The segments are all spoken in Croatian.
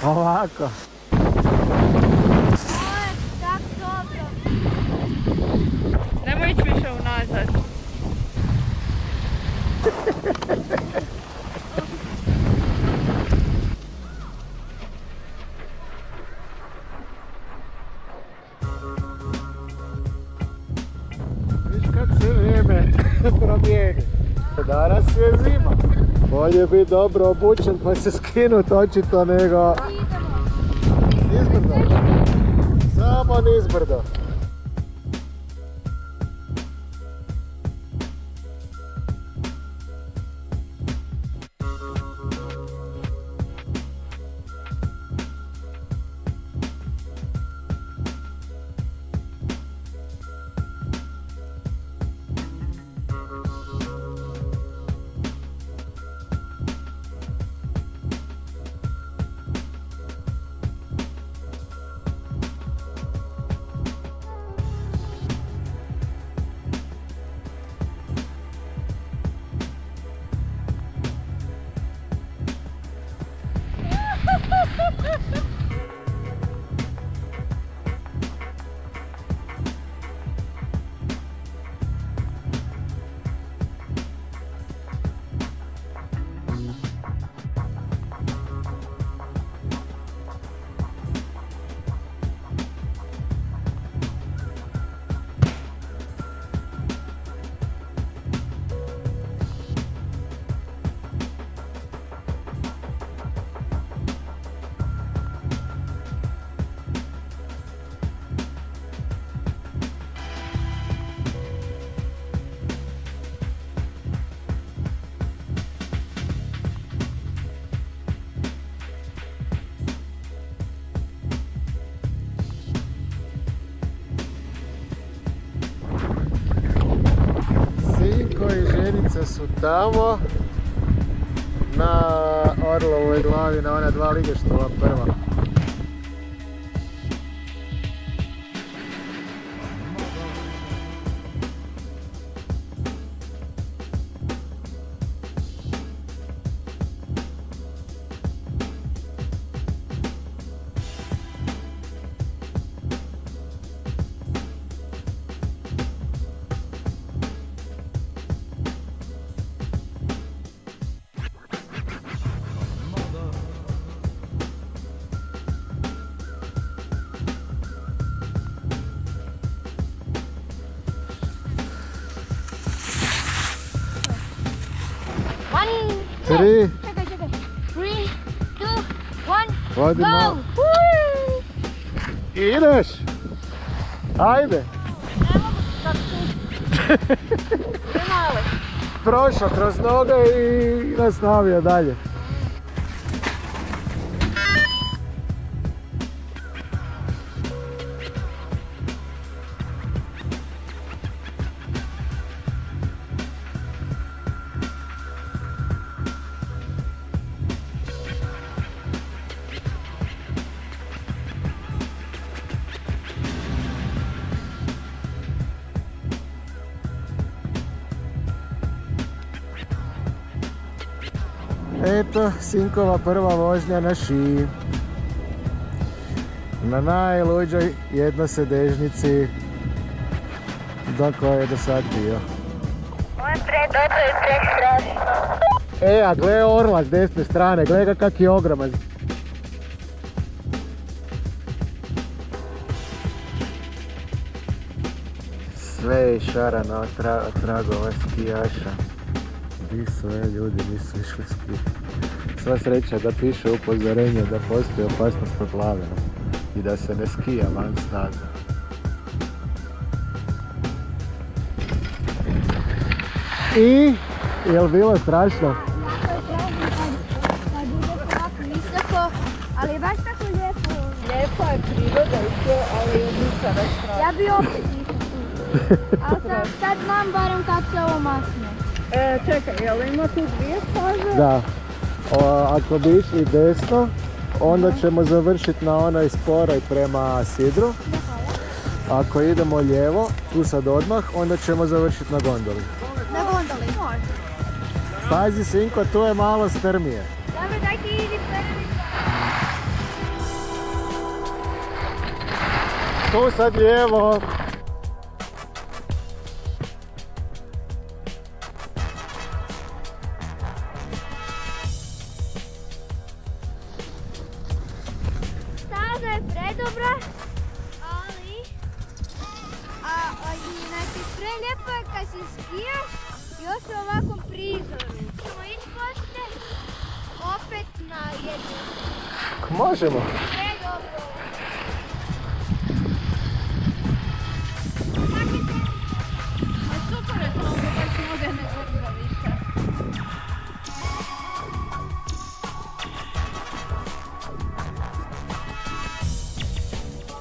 Ovako. Ovo je tak dobro. Nemoj ići više unazad. Viš kak se vrijeme promijeni. Danas je zima. Bolje biti dobro obučen pa se skinut očito nego... Nizbrdo. Samo nizbrdo. Su tamo na orlovoj glavi, na ona dva ligeštova prva. Tri. Čekaj. 3, 2, 1, Vodimo. go! Ideš! Ajde! Ne mogu kako tu. Premale. Prošao kroz noge i nastavio dalje. Eto, sinkova prva vožnja na šiji. Na najluđoj jednosedežnici do koje je do sad bio. Ovo je prestrašno. A gle orla s desne strane, gle ga kak je ogroman. Sve je išarano od tragova skijaša. Di su ljudi, nisu išli skijati. Sva sreća da piše upozorenje da postoji opasnost od lave i da se ne skija van snaga. I, jel bilo strašno? Kad ide ovako visoko, ali je baš tako lijepo. Lijepa je priroda i to, ali je nikada strašno. Ja bi opet išla tu. Ali sad znam barem kako se ovo makne. Čekaj, jel ima tu dvije staze? Da. Ako bi išli desno, onda ćemo završiti na onoj sporoj prema Sidru. Ako idemo lijevo, tu sad odmah, onda ćemo završiti na gondoli. Na gondoli. Može. Pazi Sinko, tu je malo strmije. Dobro, daj ti idi prvi. Tu sad lijevo. Staza je predobra, ali znači prelijepo je kad se skijaš još u ovakvom prizoru. Ćemo ići poslije opet na jednu. Možemo. Predobro. Super je to, onda baš noge ne grba više.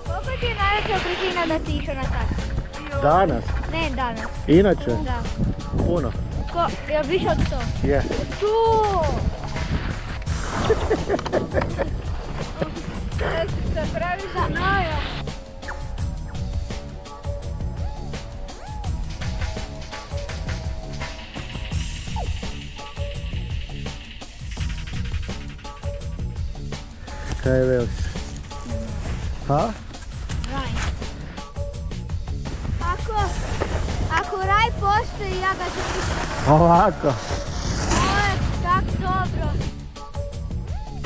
Koliko ti je najveća brzina da ti išao na taksi? Danas. Ne, danas. Inače, Da. puno. Jel više od 100? Je. Tu! Se pravi za najam. Kaj veliš? Ha? Raj. Ako raj postoji, ja ga ću pisati. Ovako. Ovo je tak dobro.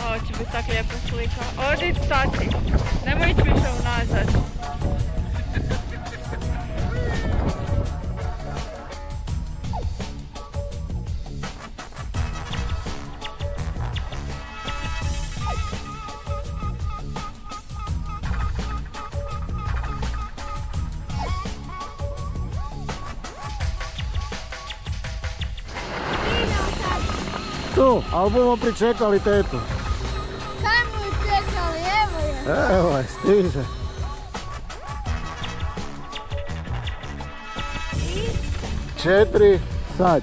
Ovo će biti tak lijepa slika. Odi stati. Nemoj ići više unazad. Tu, ali budemo pričekali tetu. Kaj mu je čekali, evo je. Evo je, stiže. I 4 sad.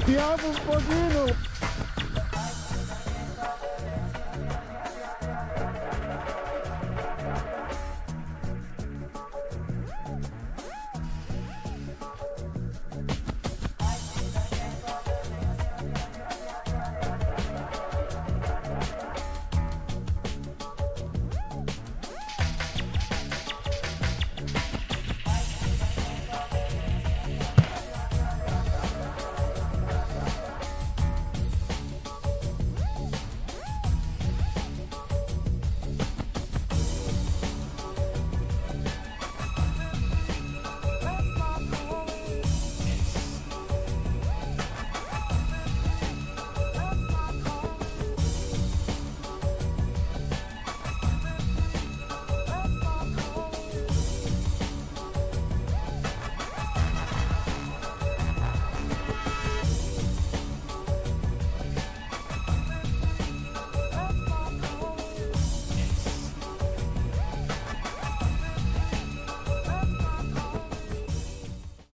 Ja bym poginął.